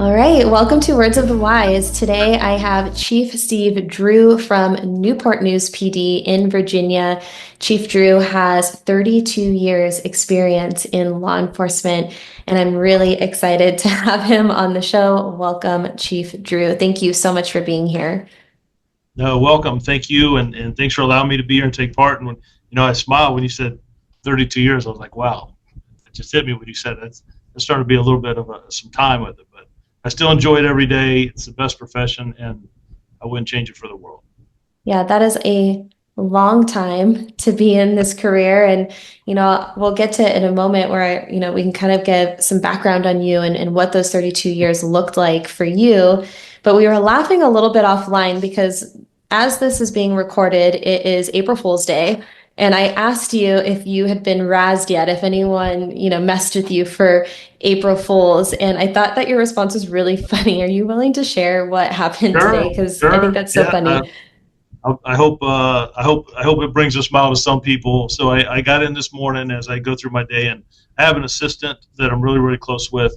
All right, welcome to Words of the Wise. Today I have Chief Steve Drew from Newport News PD in Virginia. Chief Drew has 32 years experience in law enforcement, and I'm really excited to have him on the show. Welcome, Chief Drew. Thank you so much for being here. No, welcome. Thank you, and thanks for allowing me to be here and take part. And when I smiled when you said 32 years. I was like, wow, it just hit me when you said that. It's starting to be a little bit of some time with it, but I still enjoy it every day. It's the best profession, and I wouldn't change it for the world. Yeah, that is a long time to be in this career. And, we'll get to it in a moment where, we can kind of give some background on you and what those 32 years looked like for you. But we were laughing a little bit offline because as this is being recorded, it is April Fool's Day. And I asked you if you had been razzed yet, if anyone, messed with you for April Fools. And I thought that your response was really funny. Are you willing to share what happened today? Sure, Because I think sure, that's so yeah. funny. I hope it brings a smile to some people. So I got in this morning as I go through my day, and I have an assistant that I'm really really close with,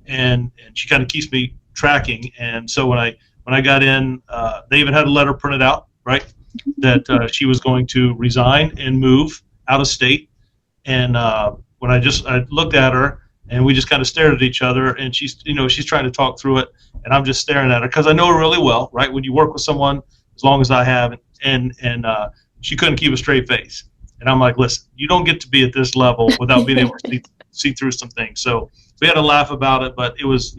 and she kind of keeps me tracking. And so when I got in, they even had a letter printed out, right, that she was going to resign and move out of state. And when I looked at her, and we just kind of stared at each other, and she's trying to talk through it, and I'm just staring at her because I know her really well, right? When you work with someone as long as I have, and she couldn't keep a straight face, and I'm like, listen, you don't get to be at this level without being able to see through some things. So we had a laugh about it, but it was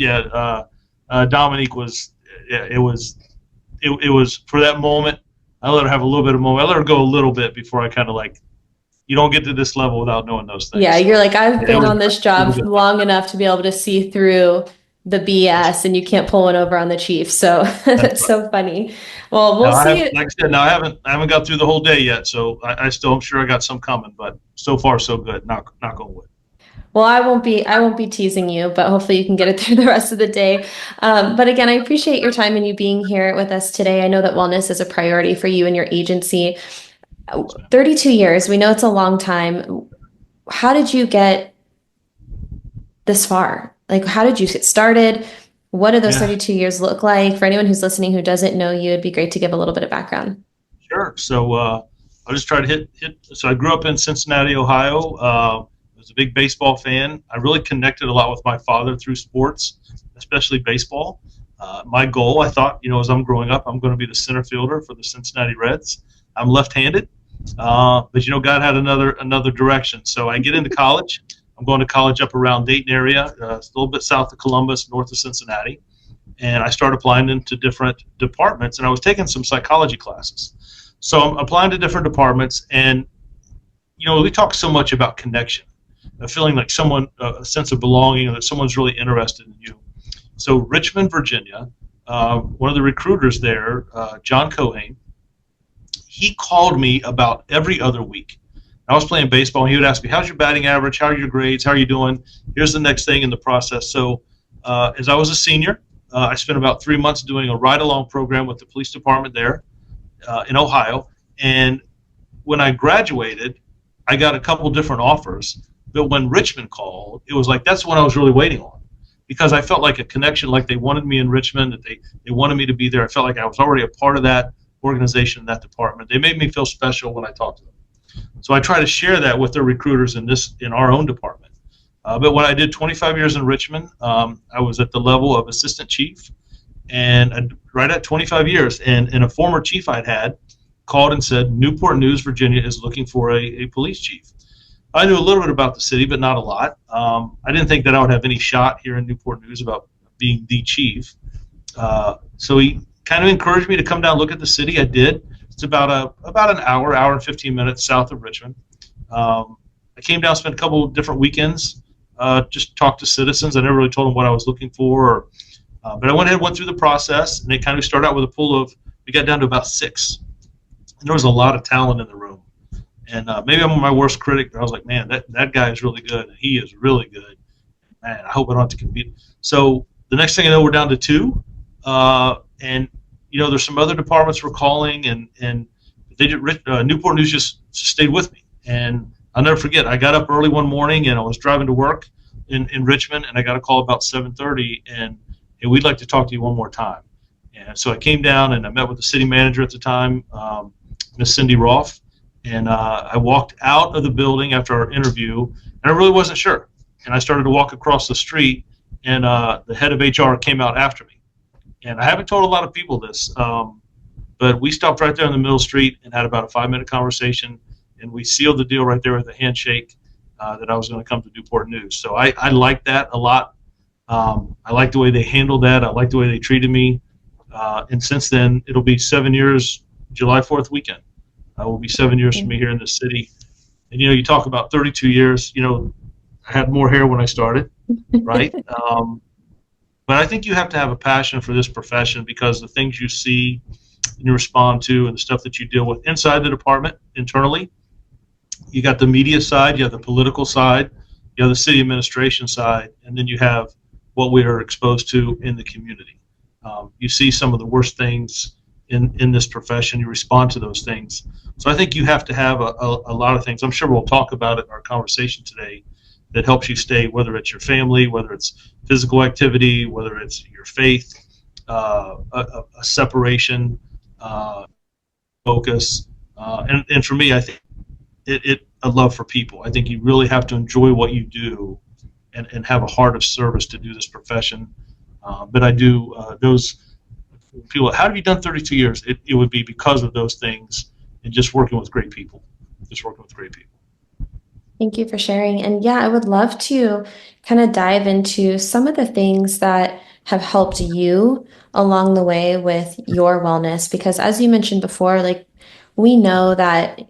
Dominique was it was for that moment. I let her have a little bit of moment. I let her go a little bit before I kind of like, you don't get to this level without knowing those things. Yeah, you're So like, I've yeah, been on this it was job good. long enough to be able to see through the That's, BS, and you can't pull one over on the chief. So that's that's right. so funny. Well, we'll Now I have, see. like I said, now I haven't got through the whole day yet, so I still, I'm sure I got some coming, but so far so good. Knock on wood. Well, I won't be teasing you, but hopefully you can get it through the rest of the day. But again, I appreciate your time and you being here with us today. I know that wellness is a priority for you and your agency. Yes, ma'am. 32 years, we know it's a long time. How did you get this far? Like, how did you get started? What do those Yeah, 32 years look like? For anyone who's listening who doesn't know you, it'd be great to give a little bit of background. sure. So I'll just try to hit. So I grew up in Cincinnati, Ohio. I was a big baseball fan. I really connected a lot with my father through sports, especially baseball. My goal, I thought, as I'm growing up, I'm going to be the center fielder for the Cincinnati Reds. I'm left-handed, but God had another direction. So I get into college. I'm going to college up around Dayton area, it's a little bit south of Columbus, north of Cincinnati, and I started applying into different departments. And I was taking some psychology classes. So I'm applying to different departments, and we talk so much about connection, feeling like someone, a sense of belonging, that someone's really interested in you. So Richmond, Virginia, one of the recruiters there, John Cohane, he called me about every other week. I was playing baseball, and he would ask me, how's your batting average? How are your grades? How are you doing? Here's the next thing in the process. So as I was a senior, I spent about 3 months doing a ride-along program with the police department there in Ohio. And when I graduated, I got a couple different offers. But when Richmond called, it was like that's what I was really waiting on, because I felt like a connection, like they wanted me in Richmond, that they wanted me to be there. I felt like I was already a part of that organization, that department. They made me feel special when I talked to them. So I try to share that with their recruiters in our own department. But when I did 25 years in Richmond, I was at the level of assistant chief, and right at 25 years, and a former chief I'd had called and said Newport News, Virginia is looking for a police chief. I knew a little bit about the city, but not a lot. I didn't think that I would have any shot here in Newport News about being the chief. So he kind of encouraged me to come down and look at the city. I did. It's about an hour and 15 minutes south of Richmond. I came down, spent a couple of different weekends, just talked to citizens. I never really told them what I was looking for, but I went ahead and went through the process, and they kind of started out with a pool of, we got down to about 6. And there was a lot of talent in the room. And maybe I'm my worst critic, but I was like, man, that guy is really good. And he is really good. Man, I hope I don't have to compete. So the next thing I know, we're down to 2. And, there's some other departments we're calling, and they did, Newport News just stayed with me. And I'll never forget, I got up early one morning, and I was driving to work. in Richmond, and I got a call about 7:30, and hey, we'd like to talk to you one more time. And so I came down and I met with the city manager at the time, Miss Cindy Roth, and I walked out of the building after our interview, and I really wasn't sure. And I started to walk across the street, and the head of HR came out after me. And I haven't told a lot of people this, but we stopped right there in the middle of the street and had about a 5-minute conversation, and we sealed the deal right there with a handshake that I was going to come to Newport News. So I like that a lot. I like the way they handled that. I like the way they treated me. And since then, it'll be 7 years, July 4th weekend. It will be 7 years for me here in the city. And, you talk about 32 years, I had more hair when I started, right? But I think you have to have a passion for this profession, because the things you see and you respond to and the stuff that you deal with inside the department internally, you got the media side, you have the political side, you have the city administration side, and then you have what we are exposed to in the community. You see some of the worst things in this profession. You respond to those things. So I think you have to have a lot of things. I'm sure we'll talk about it in our conversation today, that helps you stay, whether it's your family, whether it's physical activity, whether it's your faith, a separation, focus. And for me, I think a love for people. I think you really have to enjoy what you do and have a heart of service to do this profession. But I do, those people, how have you done 32 years? It would be because of those things and just working with great people. Thank you for sharing. And yeah, I would love to kind of dive into some of the things that have helped you along the way with your wellness, because as you mentioned before, like, we know that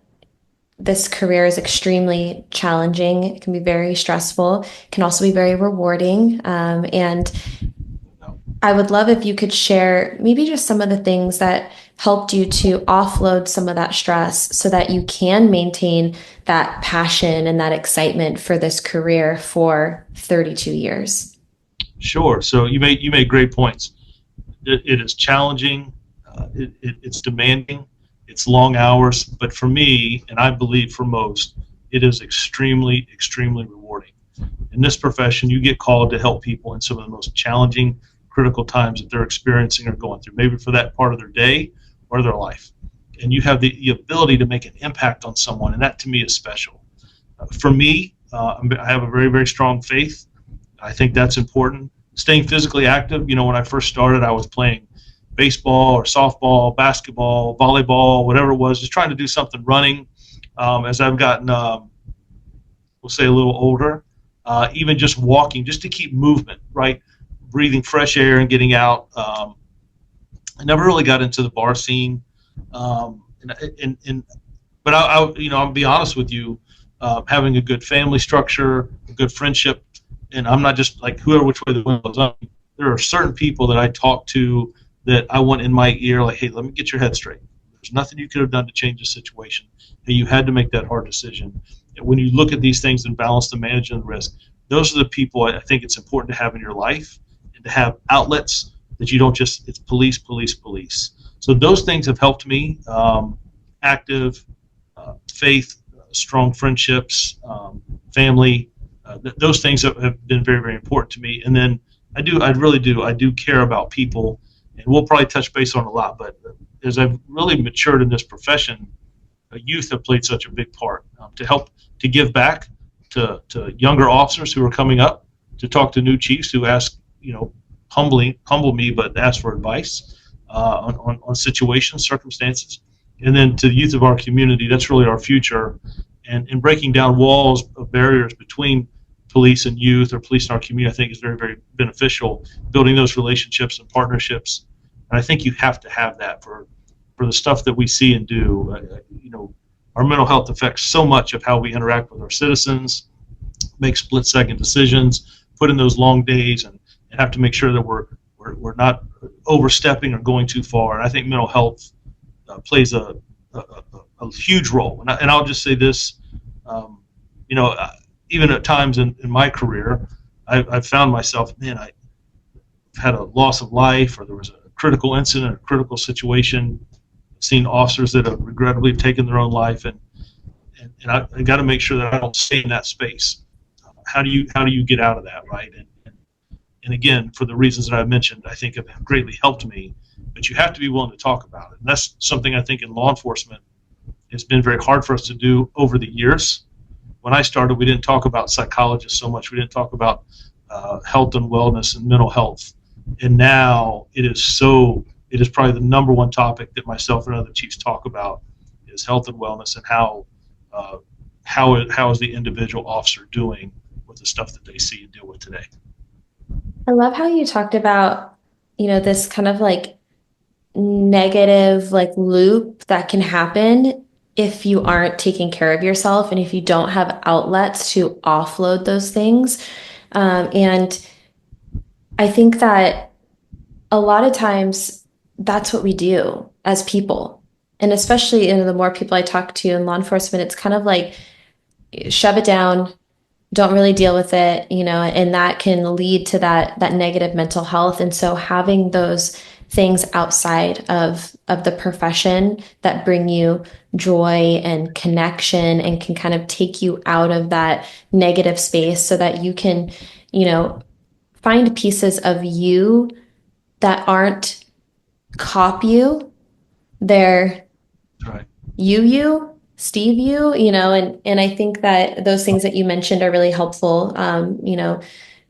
this career is extremely challenging. It can be very stressful. It can also be very rewarding. And I would love if you could share maybe just some of the things that helped you to offload some of that stress so that you can maintain that passion and that excitement for this career for 32 years. Sure. So you made great points. It is challenging. It's demanding. It's long hours. But for me, and I believe for most, it is extremely, extremely rewarding. In this profession, you get called to help people in some of the most challenging, critical times that they're experiencing or going through, maybe for that part of their day or their life. And you have the ability to make an impact on someone, and that to me is special. For me, I have a very, very strong faith. I think that's important. Staying physically active, when I first started, I was playing baseball or softball, basketball, volleyball, whatever it was, just trying to do something running. As I've gotten, we'll say a little older, even just walking, just to keep movement, right? Breathing fresh air and getting out. I never really got into the bar scene, but I'll be honest with you, having a good family structure, a good friendship, and I'm not just like whoever which way the wind blows. There are certain people that I talk to that I want in my ear, like, hey, let me get your head straight. There's nothing you could have done to change the situation, and you had to make that hard decision. And when you look at these things and balance the management risk, those are the people I think it's important to have in your life, and to have outlets that you don't just, it's police. So those things have helped me. Active, faith, strong friendships, family, those things have been very, very important to me. And then I do care about people, and we'll probably touch base on a lot, but as I've really matured in this profession, youth have played such a big part to help, to give back to younger officers who are coming up, to talk to new chiefs who ask, humble me, but ask for advice on situations, circumstances, and then to the youth of our community. That's really our future, and breaking down walls of barriers between police and youth, or police in our community, I think is very, very beneficial. Building those relationships and partnerships, and I think you have to have that for the stuff that we see and do. Our mental health affects so much of how we interact with our citizens, make split-second decisions, put in those long days, and have to make sure that we're not overstepping or going too far. And I think mental health plays a huge role. And I'll just say this, even at times in my career, I've found myself, I've had a loss of life, or there was a critical incident, a critical situation. I've seen officers that have regrettably taken their own life, and I got to make sure that I don't stay in that space. how do you get out of that, right? And again, for the reasons that I mentioned, I think have greatly helped me. But you have to be willing to talk about it, and that's something I think in law enforcement it's been very hard for us to do over the years. When I started, we didn't talk about psychologists so much. We didn't talk about health and wellness and mental health. And now it is probably the number one topic that myself and other chiefs talk about is health and wellness and how is the individual officer doing with the stuff that they see and deal with today. I love how you talked about, this kind of like negative like loop that can happen if you aren't taking care of yourself and if you don't have outlets to offload those things. And I think that a lot of times that's what we do as people. And especially the more people I talk to in law enforcement, it's kind of like shove it down, don't really deal with it, and that can lead to that negative mental health. And so having those things outside of the profession that bring you joy and connection and can kind of take you out of that negative space so that you can, find pieces of you that aren't cop you, they're Right. Steve and I think that those things that you mentioned are really helpful.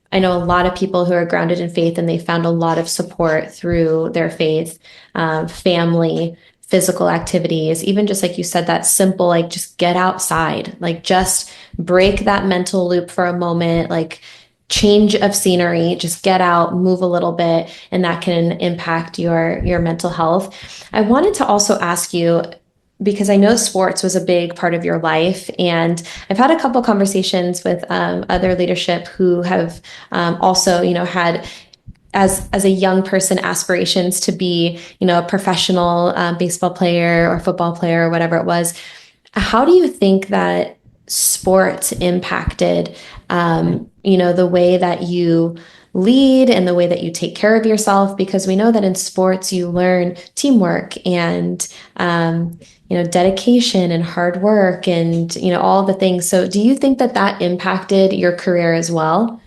I know a lot of people who are grounded in faith and they found a lot of support through their faith, family, physical activities, even just like you said, that simple, like just get outside, like just break that mental loop for a moment, like change of scenery, just get out, move a little bit, and that can impact your mental health. I wanted to also ask you, because I know sports was a big part of your life, and I've had a couple conversations with other leadership who have also, had as a young person aspirations to be, a professional baseball player or football player or whatever it was. How do you think that sports impacted, the way that you lead and the way that you take care of yourself? Because we know that in sports you learn teamwork and dedication and hard work and all the things. So do you think that impacted your career as well?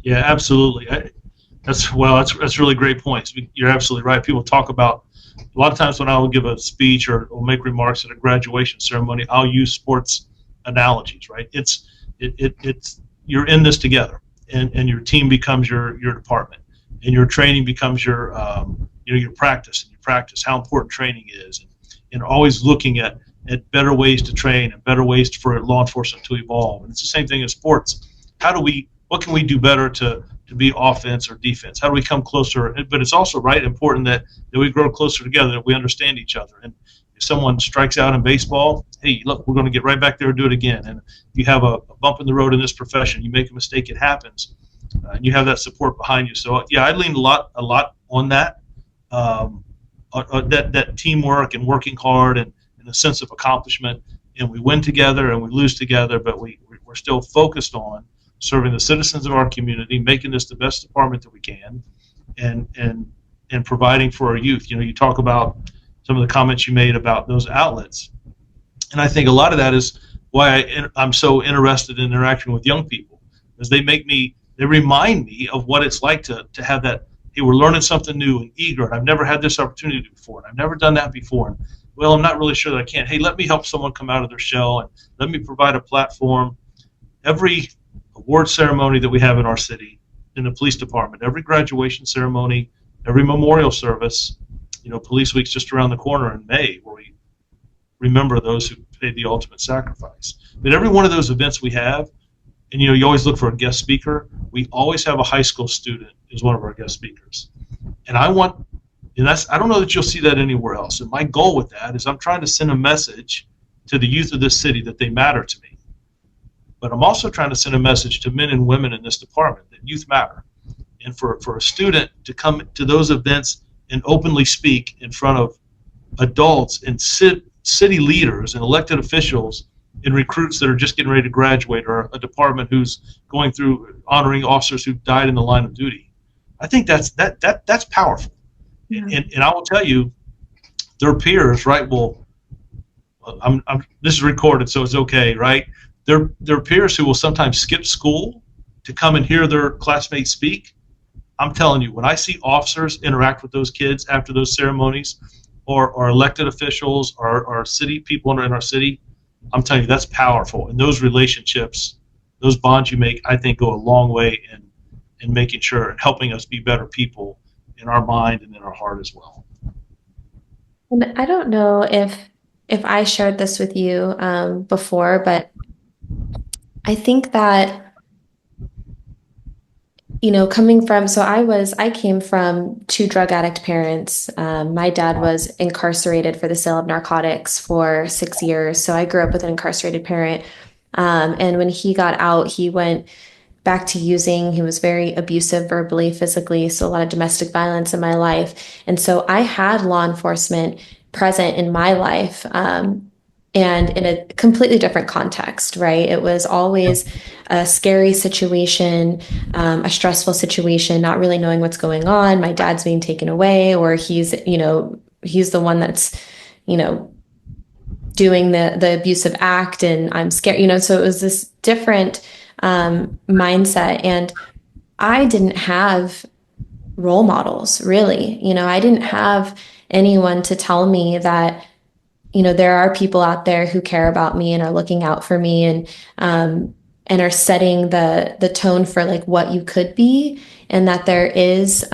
Yeah, absolutely. That's really great points. You're absolutely right. People talk about a lot of times when I will give a speech or make remarks at a graduation ceremony, I'll use sports analogies. Right? It's you're in this together, and your team becomes your department, and your training becomes your your practice, and you practice how important training is, and always looking at better ways to train and better ways for law enforcement to evolve. And it's the same thing in sports. What can we do better to be offense or defense? How do we come closer? But it's also important that we grow closer together, that we understand each other. And if someone strikes out in baseball, hey, look, we're going to get right back there and do it again. And if you have a bump in the road in this profession, you make a mistake, it happens. And you have that support behind you. So yeah, I leaned a lot on that, that teamwork and working hard and a sense of accomplishment. And we win together and we lose together, but we're still focused on serving the citizens of our community, making this the best department that we can, and providing for our youth. You talk about some of the comments you made about those outlets, and I think a lot of that is why I'm so interested in interacting with young people, because they remind me of what it's like to have that. Hey, we're learning something new and eager, and I've never had this opportunity before, and I've never done that before. And, well, I'm not really sure that I can. Hey, let me help someone come out of their shell, and let me provide a platform. Every award ceremony that we have in our city, in the police department, every graduation ceremony, every memorial service, Police Week's just around the corner in May, where we remember those who paid the ultimate sacrifice. But every one of those events we have, and you always look for a guest speaker, we always have a high school student as one of our guest speakers. And I don't know that you'll see that anywhere else. And my goal with that is I'm trying to send a message to the youth of this city that they matter to me. But I'm also trying to send a message to men and women in this department that youth matter. And for a student to come to those events and openly speak in front of adults and city leaders and elected officials and recruits that are just getting ready to graduate, or a department who's going through honoring officers who died in the line of duty, I think that's powerful. Yeah. And I will tell you, their peers, right? Well, this is recorded, so it's okay, right? their peers who will sometimes skip school to come and hear their classmates speak. I'm telling you, when I see officers interact with those kids after those ceremonies, or elected officials, or city people in our city, I'm telling you, that's powerful. And those relationships, those bonds you make, I think go a long way in making sure and helping us be better people in our mind and in our heart as well. And I don't know if I shared this with you before, but I think that coming from, so I came from two drug addict parents. My dad was incarcerated for the sale of narcotics for 6 years. So I grew up with an incarcerated parent. And when he got out, he went back to using. He was very abusive verbally, physically, so a lot of domestic violence in my life. And so I had law enforcement present in my life. And in a completely different context, right? It was always a scary situation, a stressful situation, not really knowing what's going on. My dad's being taken away, or he's the one that's, doing the abusive act, and I'm scared. So it was this different mindset, and I didn't have role models, really. I didn't have anyone to tell me that there are people out there who care about me and are looking out for me, and are setting the tone for like what you could be, and that there is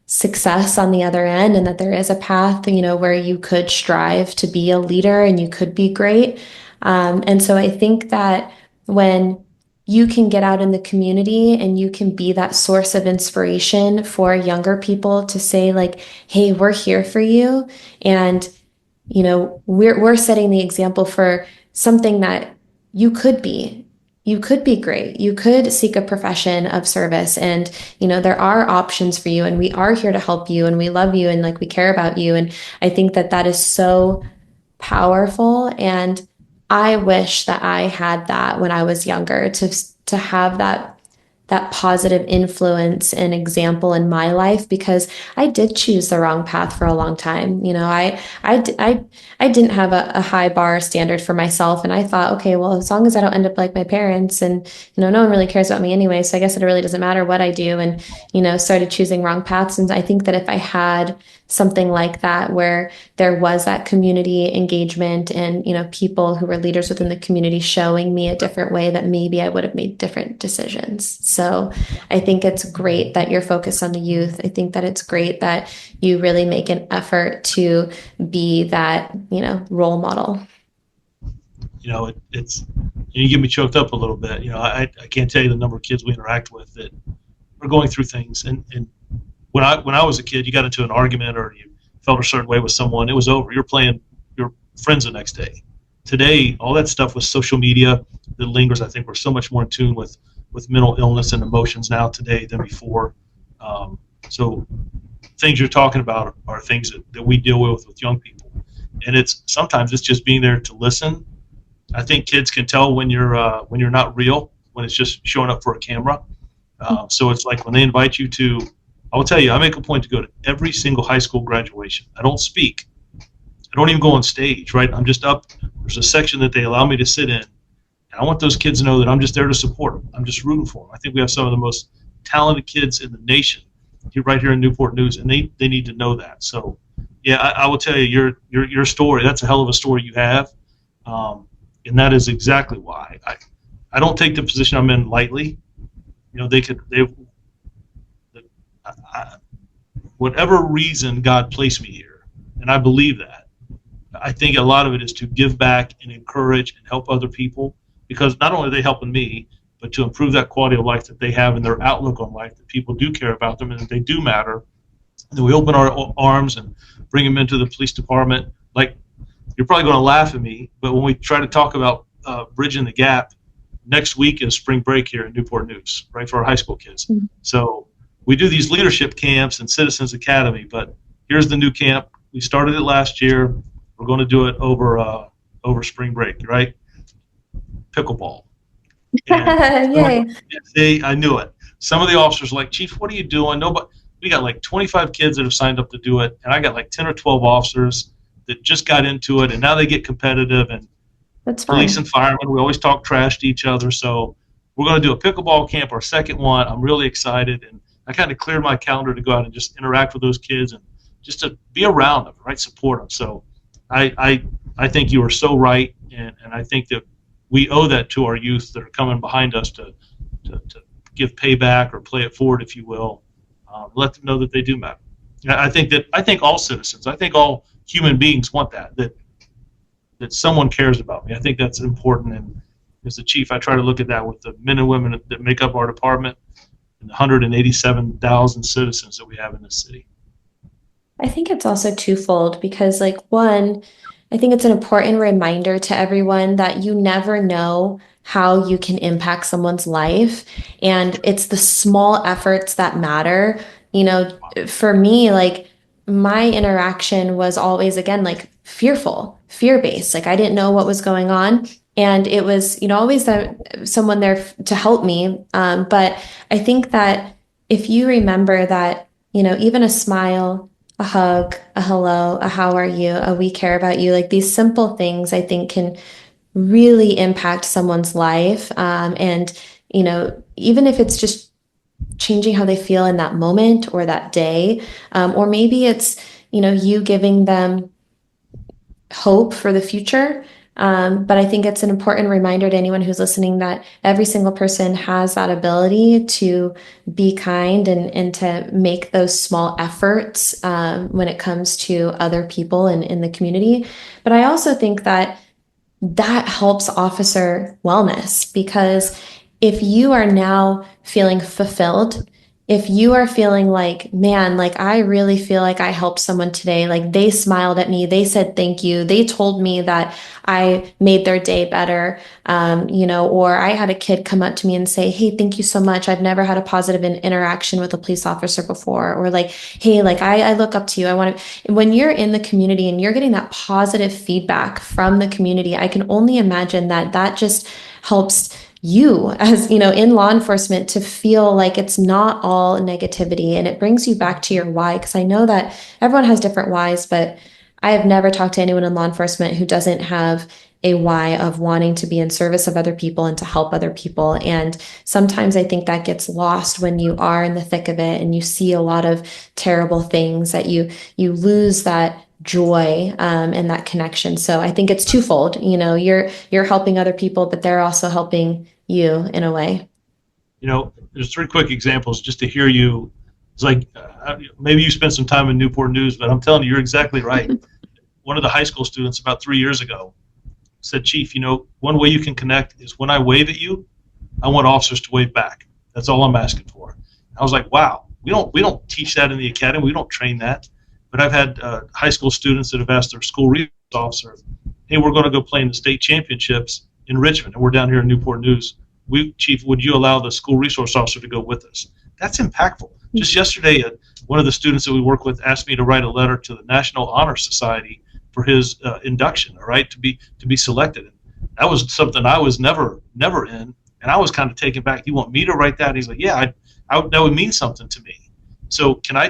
success on the other end, and that there is a path, where you could strive to be a leader and you could be great. And so I think that when you can get out in the community and you can be that source of inspiration for younger people to say like, hey, we're here for you. And we're setting the example for something that you could be. You could be great. You could seek a profession of service, and there are options for you, and we are here to help you, and we love you, and like we care about you. And I think that is so powerful, and I wish that I had that when I was younger, to have that positive influence and example in my life, because I did choose the wrong path for a long time. I didn't have a high bar standard for myself, and I thought, okay, well, as long as I don't end up like my parents, and no one really cares about me anyway, so I guess it really doesn't matter what I do, and started choosing wrong paths. And I think that if I had something like that, where there was that community engagement, and people who were leaders within the community showing me a different way, that maybe I would have made different decisions. So I think it's great that you're focused on the youth. I think that it's great that you really make an effort to be that role model. It's you get me choked up a little bit. I can't tell you the number of kids we interact with that are going through things, and when I was a kid, you got into an argument or you felt a certain way with someone, it was over. You're playing your friends the next day. Today, all that stuff with social media that lingers, I think we're so much more in tune with mental illness and emotions now today than before. So things you're talking about are things that we deal with young people. And sometimes it's just being there to listen. I think kids can tell when you're not real, when it's just showing up for a camera. So it's like when they invite you to, I will tell you, I make a point to go to every single high school graduation. I don't speak. I don't even go on stage, right? I'm just up. There's a section that they allow me to sit in. And I want those kids to know that I'm just there to support them. I'm just rooting for them. I think we have some of the most talented kids in the nation right here in Newport News, and they need to know that. So, yeah, I will tell you, your story, that's a hell of a story you have. And that is exactly why. I don't take the position I'm in lightly. Whatever reason God placed me here, and I believe that, I think a lot of it is to give back and encourage and help other people, because not only are they helping me, but to improve that quality of life that they have and their outlook on life, that people do care about them and that they do matter. And then we open our arms and bring them into the police department. Like, you're probably going to laugh at me, but when we try to talk about bridging the gap, next week is spring break here in Newport News, right, for our high school kids. Mm-hmm. So we do these leadership camps and Citizens Academy, but here's the new camp. We started it last year. We're going to do it over spring break, right? Pickleball. Yay. See, I knew it. Some of the officers are like, Chief, what are you doing? We got like 25 kids that have signed up to do it, and I got like 10 or 12 officers that just got into it, and now they get competitive. And That's Police fun. and firemen, we always talk trash to each other. So we're going to do a pickleball camp, our second one. I'm really excited, and I kind of cleared my calendar to go out and just interact with those kids and just to be around them, right? Support them. So I think you are so right, and I think that we owe that to our youth that are coming behind us to give payback or play it forward, if you will. Let them know that they do matter. I think all citizens, I think all human beings want that someone cares about me. I think that's important. And as the chief, I try to look at that with the men and women that make up our department and the 187,000 citizens that we have in this city. I think it's also twofold because, like, one, I think it's an important reminder to everyone that you never know how you can impact someone's life. And it's the small efforts that matter. You know, for me, like, my interaction was always, again, like fearful, fear based. Like, I didn't know what was going on. And it was, always someone there to help me. But I think that if you remember that, even a smile, a hug, a hello, a how are you, a we care about you. Like these simple things, I think can really impact someone's life. And, even if it's just changing how they feel in that moment or that day, or maybe it's, you giving them hope for the future. But I think it's an important reminder to anyone who's listening that every single person has that ability to be kind and to make those small efforts when it comes to other people in the community. But I also think that helps officer wellness because if you are now feeling fulfilled, if you are feeling like, man, like I really feel like I helped someone today, like they smiled at me, they said thank you, they told me that I made their day better, or I had a kid come up to me and say, hey, thank you so much. I've never had a positive interaction with a police officer before, or like, hey, like I look up to you. I want to, when you're in the community and you're getting that positive feedback from the community, I can only imagine that just helps you as in law enforcement to feel like it's not all negativity and it brings you back to your why because I know that everyone has different whys, but I have never talked to anyone in law enforcement who doesn't have a why of wanting to be in service of other people and to help other people. And sometimes I think that gets lost when you are in the thick of it and you see a lot of terrible things that you lose that joy and that connection. So I think it's twofold. You're helping other people, but they're also helping you in a way. There's three quick examples just to hear you. It's like maybe you spent some time in Newport News, but I'm telling you, you're exactly right. One of the high school students about 3 years ago said, Chief, one way you can connect is when I wave at you, I want officers to wave back. That's all I'm asking for. I was like, wow, we don't teach that in the academy. We don't train that. But I've had high school students that have asked their school resource officer, hey, we're going to go play in the state championships in Richmond, and we're down here in Newport News. Chief, would you allow the school resource officer to go with us? That's impactful. Just yesterday, one of the students that we work with asked me to write a letter to the National Honor Society for his induction, all right, to be selected. And that was something I was never in, and I was kind of taken back. You want me to write that? And he's like, yeah, that would mean something to me. So can I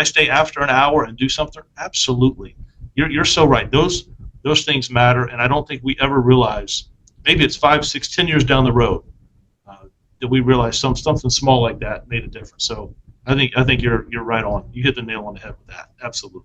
stay after an hour and do something? Absolutely. You're so right. Those things matter, and I don't think we ever realize. Maybe it's 5, 6, 10 years down the road that we realize something small like that made a difference. So I think you're right on. You hit the nail on the head with that. Absolutely.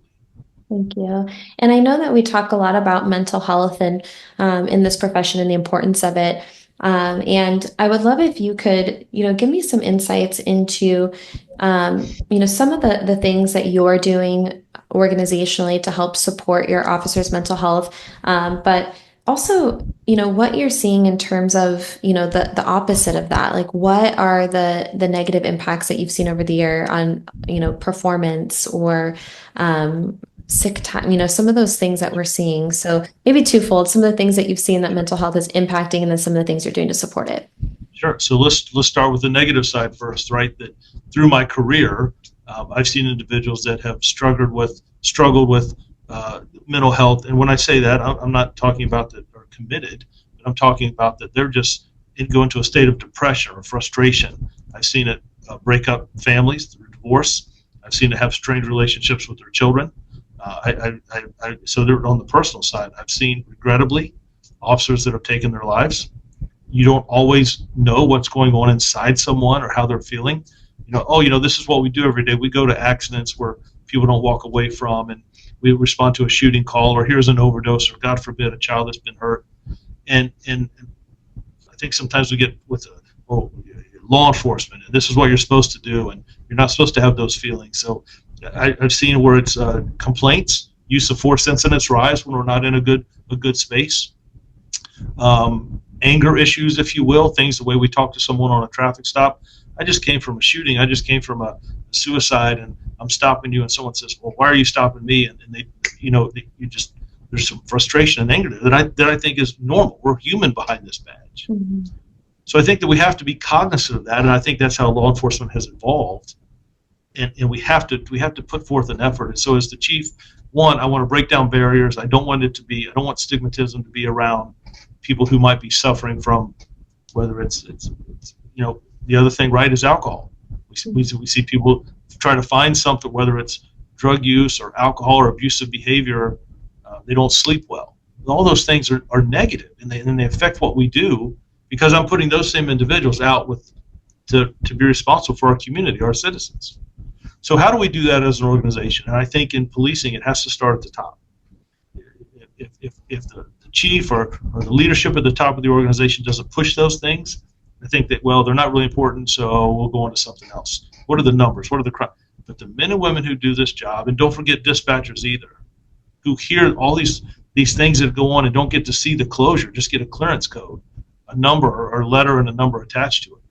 Thank you. And I know that we talk a lot about mental health and in this profession and the importance of it. And I would love if you could, give me some insights into, some of the things that you're doing organizationally to help support your officers' mental health. But also, what you're seeing in terms of, the opposite of that. Like, what are the negative impacts that you've seen over the year on, performance or sick time, some of those things that we're seeing. So maybe twofold, some of the things that you've seen that mental health is impacting, and then some of the things you're doing to support it. Sure. So let's start with the negative side first, right? That through my career, I've seen individuals that have struggled with mental health. And when I say that, I'm not talking about that are committed, but I'm talking about that they're just go into a state of depression or frustration. I've seen it break up families through divorce. I've seen it have strained relationships with their children. So they're on the personal side. I've seen, regrettably, officers that have taken their lives. You don't always know what's going on inside someone or how they're feeling. This is what we do every day. We go to accidents where people don't walk away from, and we respond to a shooting call, or here's an overdose, or God forbid, a child that's been hurt. And I think sometimes we get with law enforcement, and this is what you're supposed to do, and you're not supposed to have those feelings. So I've seen where it's complaints, use of force incidents rise when we're not in a good space. Anger issues, if you will, things the way we talk to someone on a traffic stop. I just came from a shooting. I just came from a suicide, and I'm stopping you, and someone says, "Well, why are you stopping me?" And they, there's some frustration and anger there that I think is normal. We're human behind this badge. Mm-hmm. So I think that we have to be cognizant of that, and I think that's how law enforcement has evolved. And we have to put forth an effort. And so as the chief, one, I want to break down barriers. I don't want stigmatism to be around people who might be suffering from, whether it's the other thing, right, is alcohol. We see people try to find something, whether it's drug use or alcohol or abusive behavior. They don't sleep well. All those things are negative, and they affect what we do, because I'm putting those same individuals out to be responsible for our community, our citizens. So how do we do that as an organization? And I think in policing, it has to start at the top. If the chief or the leadership at the top of the organization doesn't push those things, I think that, well, they're not really important, so we'll go on to something else. What are the numbers? What are the crime? But the men and women who do this job, and don't forget dispatchers either, who hear all these things that go on and don't get to see the closure, just get a clearance code, a number or a letter and a number attached to it.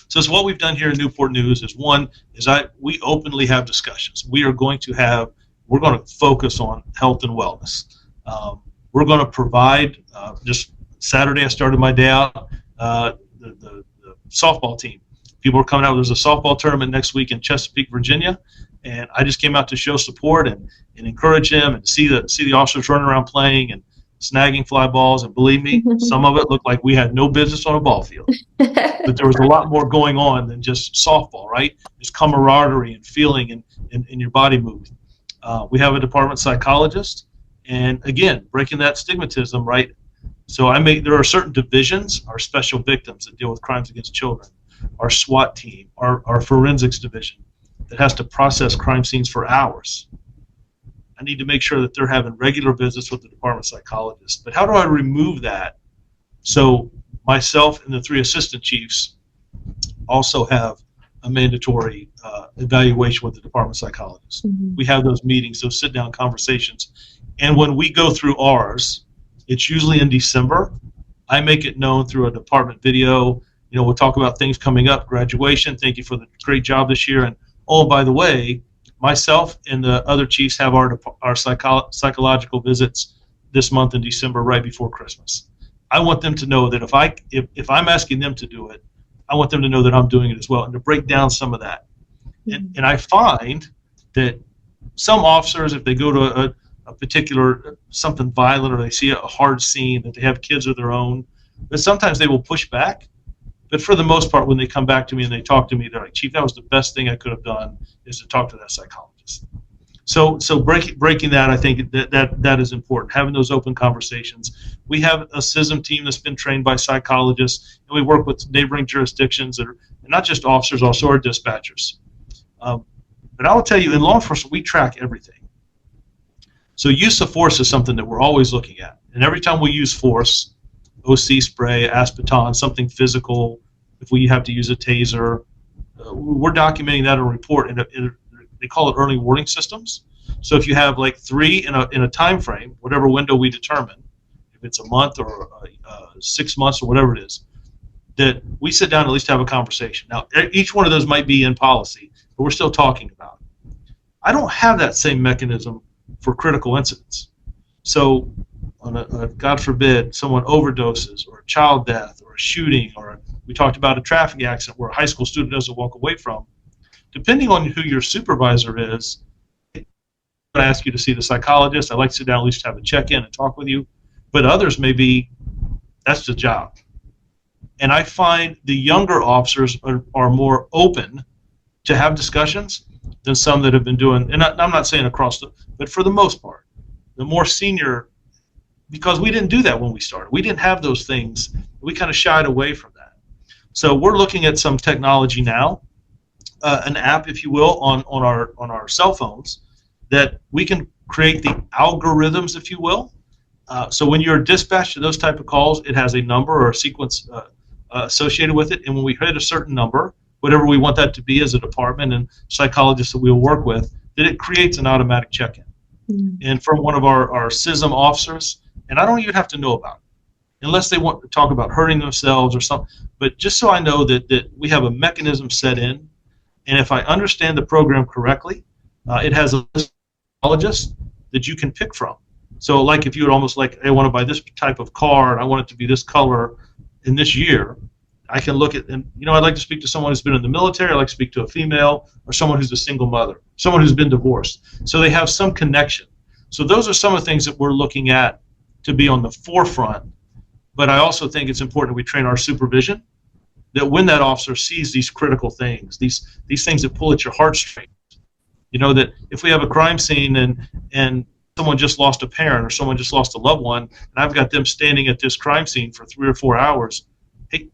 So what we've done here in Newport News is, we openly have discussions. We're going to focus on health and wellness. We're going to provide, just Saturday I started my day out, the softball team. People are coming out. There's a softball tournament next week in Chesapeake, Virginia, and I just came out to show support and encourage them, and see the officers running around playing and snagging fly balls. And believe me, some of it looked like we had no business on a ball field. But there was a lot more going on than just softball, right? There's camaraderie and feeling and your body moving. We have a department psychologist, and again, breaking that stigmatism, right? So there are certain divisions, our special victims that deal with crimes against children, our SWAT team, our forensics division that has to process crime scenes for hours. I need to make sure that they're having regular visits with the department psychologist. But how do I remove that? So myself and the 3 assistant chiefs also have a mandatory evaluation with the department psychologist. Mm-hmm. We have those meetings, those sit-down conversations. And when we go through ours, it's usually in December. I make it known through a department video. We'll talk about things coming up, graduation. Thank you for the great job this year. And oh, by the way, myself and the other chiefs have our psychological visits this month in December, right before Christmas. I want them to know that if I'm asking them to do it, I want them to know that I'm doing it as well, and to break down some of that. And I find that some officers, if they go to a particular something violent, or they see a hard scene, that they have kids of their own, but sometimes they will push back. But for the most part, when they come back to me and they talk to me, they're like, "Chief, that was the best thing I could have done, is to talk to that psychologist." So breaking that, I think that is important. Having those open conversations. We have a CISM team that's been trained by psychologists, and we work with neighboring jurisdictions and not just officers, also our dispatchers. But I will tell you, in law enforcement, we track everything. So use of force is something that we're always looking at, and every time we use force, OC spray, aspeton, something physical, if we have to use a taser, we're documenting that in a report, and they call it early warning systems. So if you have like 3 in a time frame, whatever window we determine, if it's a month or 6 months or whatever it is, that we sit down and at least have a conversation. Now, each one of those might be in policy, but we're still talking about it. I don't have that same mechanism for critical incidents. So on God forbid, someone overdoses, or a child death, or a shooting, or we talked about a traffic accident where a high school student doesn't walk away from, depending on who your supervisor is, I'm going to ask you to see the psychologist. I'd like to sit down, at least have a check-in and talk with you. But others maybe that's the job. And I find the younger officers are more open to have discussions than some that have been doing, and I'm not saying across but for the most part, the more senior, because we didn't do that when we started. We didn't have those things. We kind of shied away from that. So we're looking at some technology now, an app, if you will, on our cell phones, that we can create the algorithms, if you will. So when you're dispatched to those type of calls, it has a number or a sequence associated with it, and when we hit a certain number, whatever we want that to be as a department and psychologists that we'll work with, that it creates an automatic check-in. And from one of our CISM officers, and I don't even have to know about it, unless they want to talk about hurting themselves or something, but just so I know that we have a mechanism set in, and if I understand the program correctly, it has a psychologist that you can pick from. So like if you would almost like, I want to buy this type of car, and I want it to be this color in this year, I can look at, and I'd like to speak to someone who's been in the military, I'd like to speak to a female, or someone who's a single mother, someone who's been divorced. So they have some connection. So those are some of the things that we're looking at to be on the forefront. But I also think it's important we train our supervision, that when that officer sees these critical things, these things that pull at your heartstrings, that if we have a crime scene and someone just lost a parent or someone just lost a loved one, and I've got them standing at this crime scene for 3 or 4 hours, hey,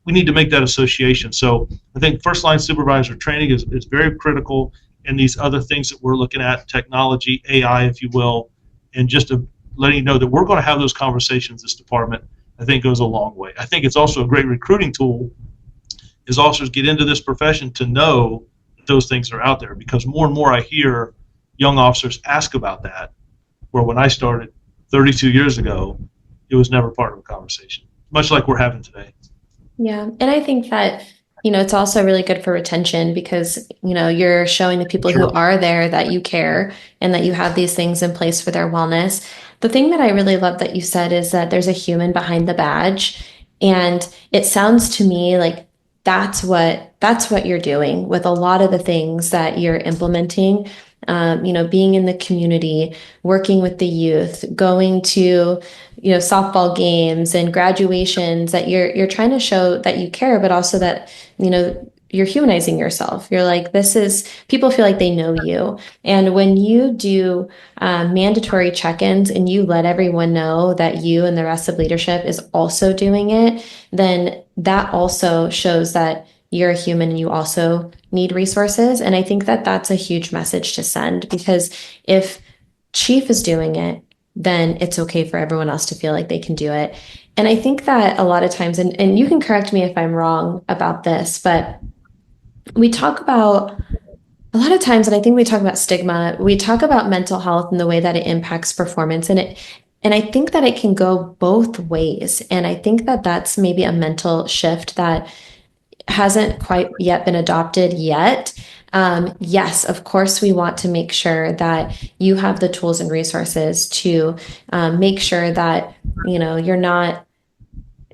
we need to make that association. So I think first line supervisor training is very critical, and these other things that we're looking at, technology, AI, if you will, and just letting you know that we're going to have those conversations. This department, I think, goes a long way. I think it's also a great recruiting tool as officers get into this profession to know that those things are out there, because more and more I hear young officers ask about that, where when I started 32 years ago, it was never part of a conversation, much like we're having today. Yeah. And I think that, it's also really good for retention because, you're showing the people who are there that you care and that you have these things in place for their wellness. The thing that I really love that you said is that there's a human behind the badge. And it sounds to me like that's what you're doing with a lot of the things that you're implementing. Being in the community, working with the youth, going to, softball games and graduations, that you're trying to show that you care, but also that, you're humanizing yourself. You're like, people feel like they know you. And when you do mandatory check-ins and you let everyone know that you and the rest of leadership is also doing it, then that also shows that you're a human and you also need resources. And I think that that's a huge message to send, because if Chief is doing it, then it's okay for everyone else to feel like they can do it. And I think that a lot of times, and you can correct me if I'm wrong about this, but we talk about a lot of times, and I think we talk about stigma, we talk about mental health and the way that it impacts performance. And I think that it can go both ways. And I think that that's maybe a mental shift that hasn't quite yet been adopted yet. Yes, of course, we want to make sure that you have the tools and resources to make sure that, you're not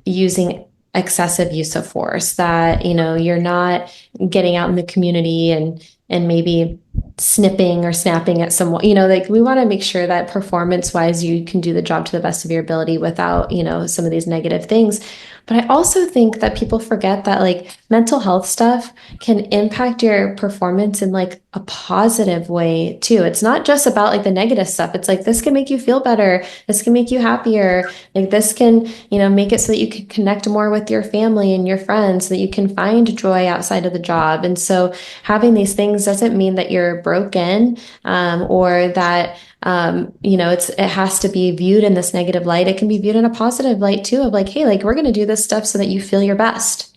using excessive use of force, that, you're not getting out in the community and maybe snipping or snapping at someone, we want to make sure that performance wise, you can do the job to the best of your ability without, some of these negative things. But I also think that people forget that mental health stuff can impact your performance in a positive way too. It's not just about the negative stuff. It's this can make you feel better. This can make you happier. This can, make it so that you can connect more with your family and your friends, so that you can find joy outside of the job. And so having these things doesn't mean that you're broken, or that, it has to be viewed in this negative light. It can be viewed in a positive light too, of hey, we're going to do this stuff so that you feel your best.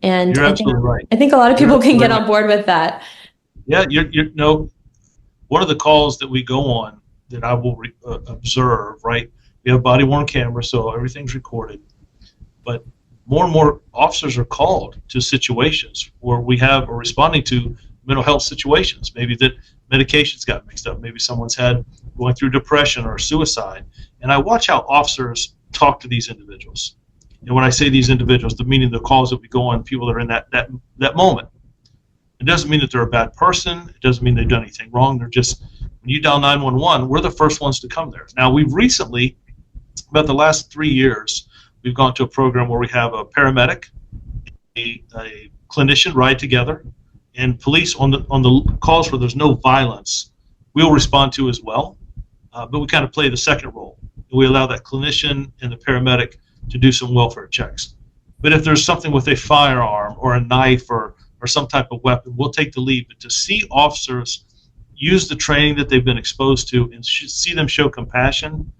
And You're absolutely right. I think a lot of people can get on board with that. Yeah, one of the calls that we go on that I will observe, right? We have body worn cameras, so everything's recorded. But more and more officers are called to situations where we are responding to mental health situations. Maybe that medications got mixed up. Maybe someone's going through depression or suicide. And I watch how officers talk to these individuals. And when I say these individuals, meaning the calls that we go on, people that are in that moment. It doesn't mean that they're a bad person. It doesn't mean they've done anything wrong. They're just, when you dial 911, we're the first ones to come there. Now, we've recently, about the last 3 years, we've gone to a program where we have a paramedic, a clinician ride together, and police on the calls where there's no violence, we'll respond to as well. But we kind of play the second role. and we allow that clinician and the paramedic to do some welfare checks. But if there's something with a firearm or a knife or some type of weapon, we'll take the lead. But to see officers use the training that they've been exposed to and see them show compassion,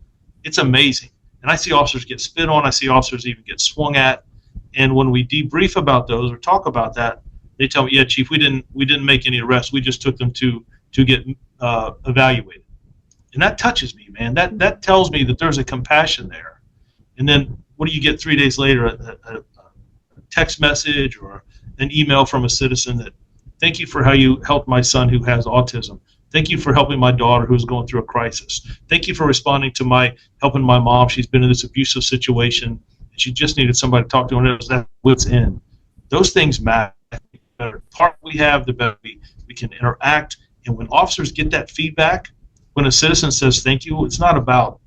it's amazing. And I see officers get spit on. I see officers even get swung at. And when we debrief about those or talk about that, they tell me, "Yeah, Chief, we didn't make any arrests. We just took them to get evaluated." And that touches me, man. That tells me that there's a compassion there. And then what do you get 3 days later? A text message or an email from a citizen that, "Thank you for how you helped my son who has autism. Thank you for helping my daughter who's going through a crisis. Thank you for responding to helping my mom. She's been in this abusive situation and she just needed somebody to talk to." And it was that what's in. Those things matter. The better part we have, the better we can interact. And when officers get that feedback, when a citizen says thank you, it's not about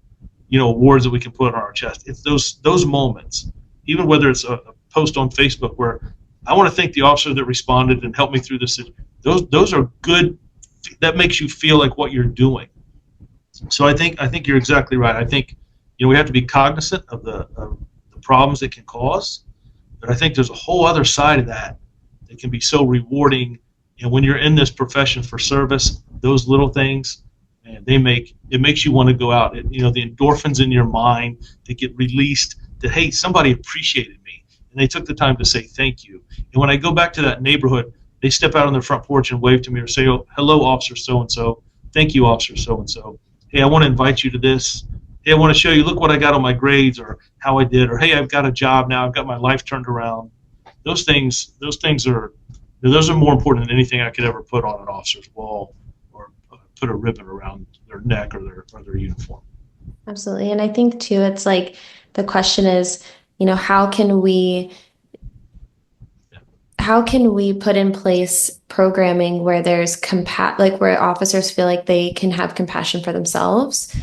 awards that we can put on our chest. It's those moments, even whether it's a post on Facebook where I want to thank the officer that responded and helped me through this. Those are good. That makes you feel like what you're doing. So I think you're exactly right. I think we have to be cognizant of the problems it can cause, but I think there's a whole other side of that can be so rewarding. And when you're in this profession for service, those little things, and it makes you want to go out. The endorphins in your mind that get released. That, hey, somebody appreciated me and they took the time to say thank you. And when I go back to that neighborhood, they step out on their front porch and wave to me or say, "Oh, hello, Officer so-and-so. Thank you, Officer so-and-so. Hey, I want to invite you to this. Hey, I want to show you, look what I got on my grades or how I did, or hey, I've got a job now. I've got my life turned around." Those things are more important than anything I could ever put on an officer's wall or put a ribbon around their neck or their uniform. Absolutely. And I think too, it's like the question is, how can we put in place programming where there's where officers feel like they can have compassion for themselves?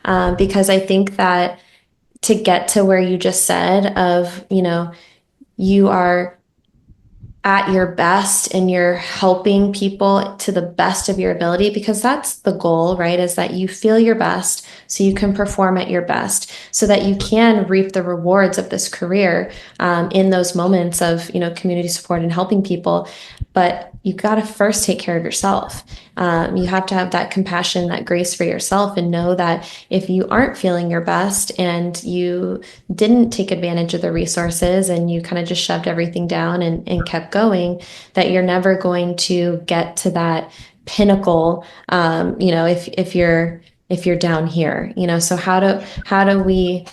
Because I think that to get to where you just said of, you are at your best and you're helping people to the best of your ability, because that's the goal, right? Is that you feel your best so you can perform at your best so that you can reap the rewards of this career in those moments of, community support and helping people. But you got to first take care of yourself. You have to have that compassion, that grace for yourself, and know that if you aren't feeling your best and you didn't take advantage of the resources and you kind of just shoved everything down and kept going, that you're never going to get to that pinnacle. If you're down here, so how do we,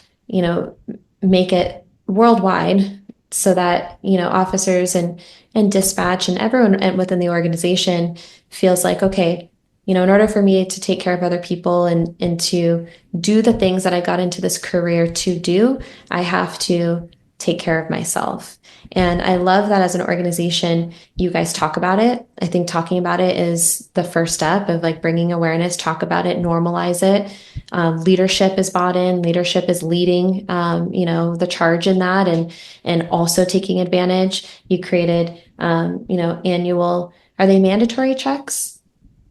make it worldwide so that, officers and dispatch and everyone within the organization feels like, okay, in order for me to take care of other people and to do the things that I got into this career to do, I have to take care of myself. And I love that as an organization, you guys talk about it. I think talking about it is the first step of like bringing awareness, talk about it, normalize it. Leadership is bought in, leadership is leading, the charge in that and also taking advantage. You created, annual, are they mandatory checks?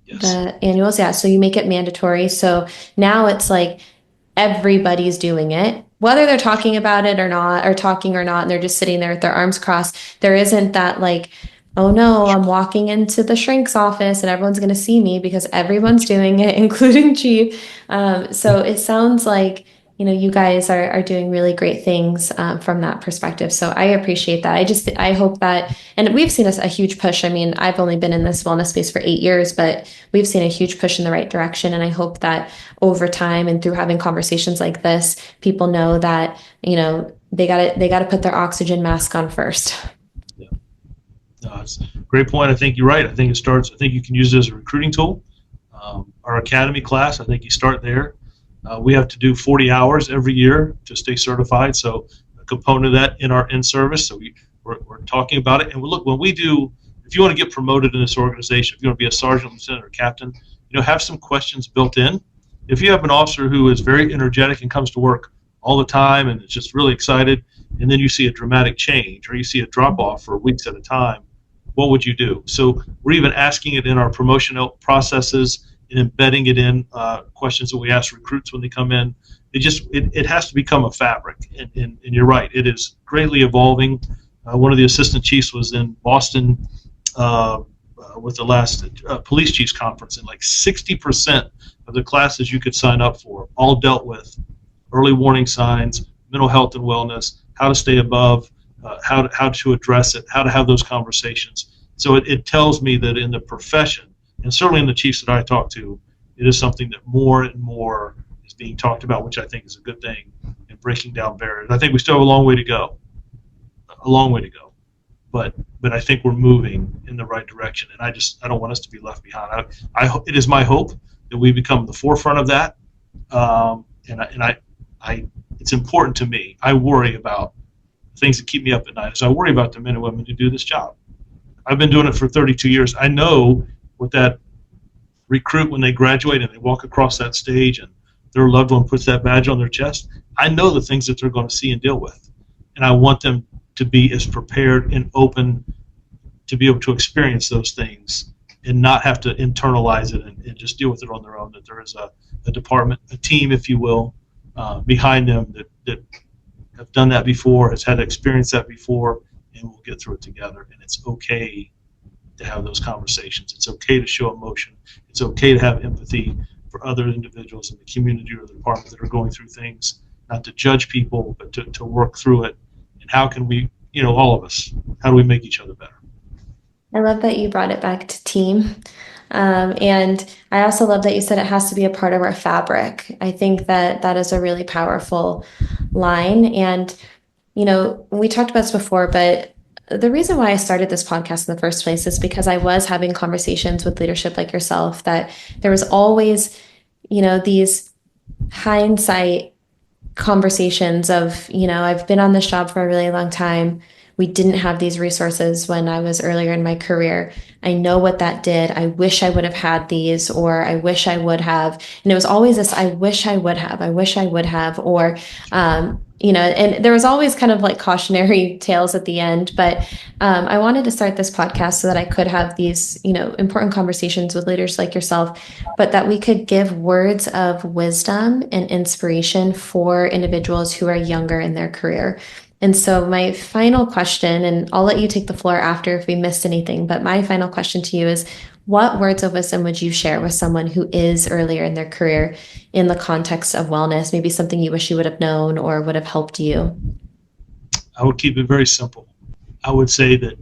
Yes. The annuals. Yeah. So you make it mandatory. So now it's like everybody's doing it, whether they're talking about it or not, and they're just sitting there with their arms crossed. There isn't that like, oh no, I'm walking into the shrink's office and everyone's going to see me, because everyone's doing it, including Chief. So it sounds like, you guys are doing really great things from that perspective. So I appreciate that. I hope that, and we've seen a huge push. I mean, I've only been in this wellness space for 8 years, but we've seen a huge push in the right direction. And I hope that over time and through having conversations like this, people know that, they got to put their oxygen mask on first. Yeah. No, it's a great point. I think you're right. I think you can use it as a recruiting tool. Our academy class, I think you start there. We have to do 40 hours every year to stay certified. So a component of that in our in-service. So we're talking about it. And look, if you want to get promoted in this organization, if you want to be a sergeant, lieutenant, or captain, have some questions built in. If you have an officer who is very energetic and comes to work all the time and is just really excited, and then you see a dramatic change or you see a drop-off for weeks at a time, what would you do? So we're even asking it in our promotional processes and embedding it in questions that we ask recruits when they come in. It has to become a fabric. And you're right, it is greatly evolving. One of the assistant chiefs was in Boston with the last police chiefs conference, and like 60% of the classes you could sign up for all dealt with early warning signs, mental health and wellness, how to stay above, how to address it, how to have those conversations. So it tells me that in the profession, and certainly in the chiefs that I talk to, it is something that more and more is being talked about, which I think is a good thing in breaking down barriers. I think we still have a long way to go, but I think we're moving in the right direction, and I don't want us to be left behind. It is my hope that we become the forefront of that, it's important to me. I worry about things that keep me up at night. So I worry about the men and women who do this job. I've been doing it for 32 years. I know what that recruit, when they graduate and they walk across that stage and their loved one puts that badge on their chest, I know the things that they're going to see and deal with. And I want them to be as prepared and open to be able to experience those things and not have to internalize it and just deal with it on their own, that there is a department, a team, if you will, behind them that have done that before, has had experience that before, and we'll get through it together. And it's okay to have those conversations. It's okay to show emotion. It's okay to have empathy for other individuals in the community or the department that are going through things, not to judge people, but to work through it. And how can we, all of us, how do we make each other better? I love that you brought it back to team. And I also love that you said it has to be a part of our fabric. I think that is a really powerful line. And, we talked about this before, but the reason why I started this podcast in the first place is because I was having conversations with leadership like yourself, that there was always, these hindsight conversations of, I've been on this job for a really long time. We didn't have these resources when I was earlier in my career. I know what that did. I wish I would have had these, or I wish I would have. And it was always this, I wish I would have, or, and there was always kind of like cautionary tales at the end. But I wanted to start this podcast so that I could have these, important conversations with leaders like yourself, but that we could give words of wisdom and inspiration for individuals who are younger in their career. And so my final question, and I'll let you take the floor after if we missed anything, but my final question to you is, what words of wisdom would you share with someone who is earlier in their career in the context of wellness? Maybe something you wish you would have known or would have helped you? I would keep it very simple. I would say that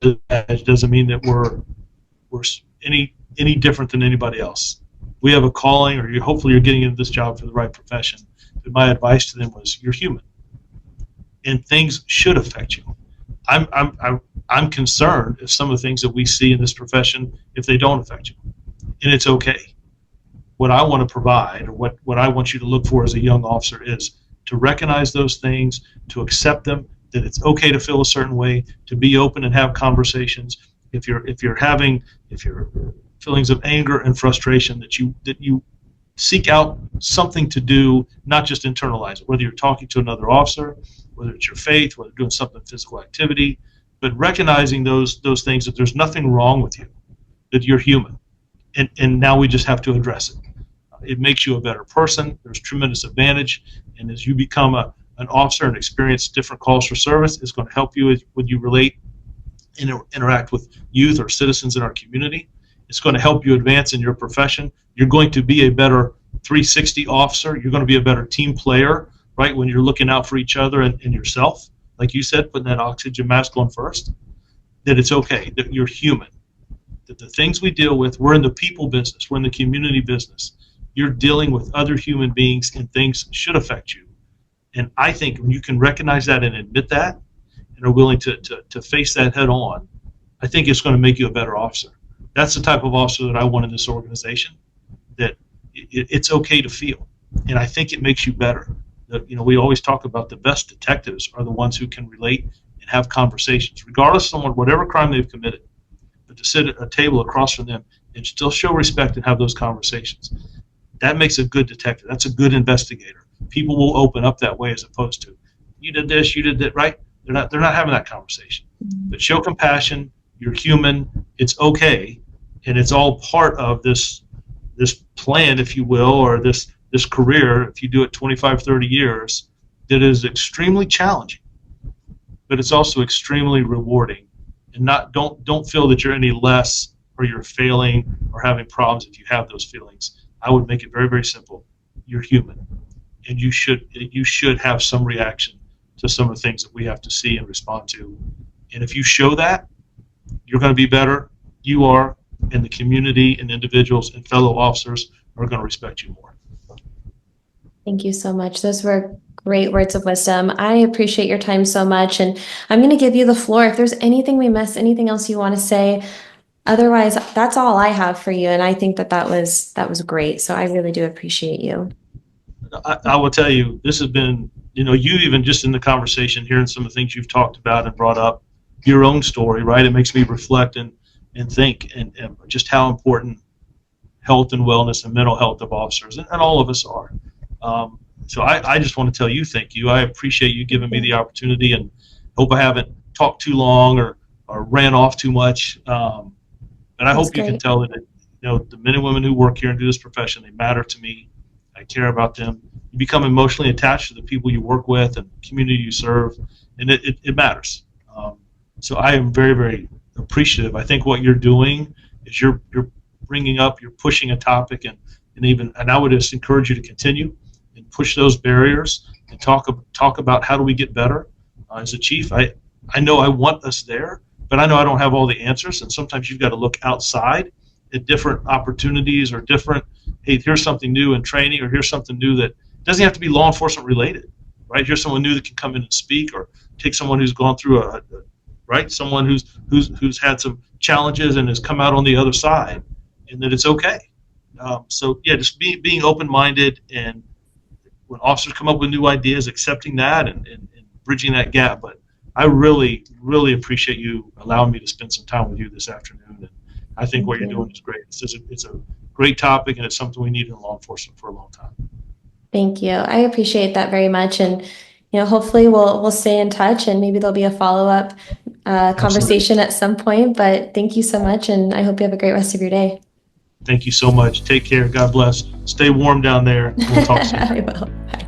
it doesn't mean that we're any different than anybody else. We have a calling, or hopefully you're getting into this job for the right profession. But my advice to them was, you're human, and things should affect you. I'm concerned if some of the things that we see in this profession, if they don't affect you, and it's okay. What I want to provide, or what I want you to look for as a young officer, is to recognize those things, to accept them, that it's okay to feel a certain way, to be open and have conversations. If you're having feelings of anger and frustration, that you seek out something to do, not just internalize it, whether you're talking to another officer, whether it's your faith, whether doing something physical activity, but recognizing those things, that there's nothing wrong with you, that you're human, and now we just have to address it. It makes you a better person. There's tremendous advantage, and as you become an officer and experience different calls for service, it's going to help you when you relate and interact with youth or citizens in our community. It's going to help you advance in your profession. You're going to be a better 360 officer. You're going to be a better team player, right, when you're looking out for each other and yourself. Like you said, putting that oxygen mask on first, that it's okay, that you're human, that the things we deal with, we're in the people business, we're in the community business. You're dealing with other human beings, and things should affect you. And I think when you can recognize that and admit that, and are willing to face that head on, I think it's going to make you a better officer. That's the type of officer that I want in this organization, that it's okay to feel. And I think it makes you better. We always talk about the best detectives are the ones who can relate and have conversations, regardless of someone, whatever crime they've committed, but to sit at a table across from them and still show respect and have those conversations. That makes a good detective. That's a good investigator. People will open up that way, as opposed to, you did this, you did that, right? They're not having that conversation. But show compassion. You're human. It's okay. And it's all part of this plan, if you will, or this career, if you do it 25, 30 years, that is extremely challenging, but it's also extremely rewarding. And don't feel that you're any less or you're failing or having problems if you have those feelings. I would make it very, very simple. You're human, and you should have some reaction to some of the things that we have to see and respond to. And if you show that, you're going to be better. You are, and the community and individuals and fellow officers are going to respect you more. Thank you so much. Those were great words of wisdom. I appreciate your time so much, and I'm going to give you the floor. If there's anything we missed, anything else you want to say, otherwise, that's all I have for you. And I think that was great. So I really do appreciate you. I will tell you, this has been, you even just in the conversation, hearing some of the things you've talked about and brought up, your own story, right? It makes me reflect and think and just how important health and wellness and mental health of officers and all of us are. So I just want to tell you thank you. I appreciate you giving me the opportunity, and hope I haven't talked too long or ran off too much. But I hope you can tell that the men and women who work here and do this profession, they matter to me. I care about them. You become emotionally attached to the people you work with and the community you serve, and it matters. So I am very, very appreciative. I think what you're doing is you're bringing up, you're pushing a topic, and I would just encourage you to continue and push those barriers and talk about how do we get better. As a chief, I know I want us there, but I know I don't have all the answers, and sometimes you've got to look outside at different opportunities or different, hey, here's something new in training, or here's something new that doesn't have to be law enforcement related, right? Here's someone new that can come in and speak, or take someone who's gone through someone who's had some challenges and has come out on the other side, and that it's okay. So yeah, just being open-minded, and when officers come up with new ideas, accepting that and bridging that gap. But I really, really appreciate you allowing me to spend some time with you this afternoon. And I think what you're doing is great. It's a great topic, and it's something we need in law enforcement for a long time. Thank you. I appreciate that very much. And hopefully we'll stay in touch, and maybe there'll be a follow-up conversation at some point. But thank you so much, and I hope you have a great rest of your day. Thank you so much. Take care. God bless. Stay warm down there. We'll talk soon. I will. Bye.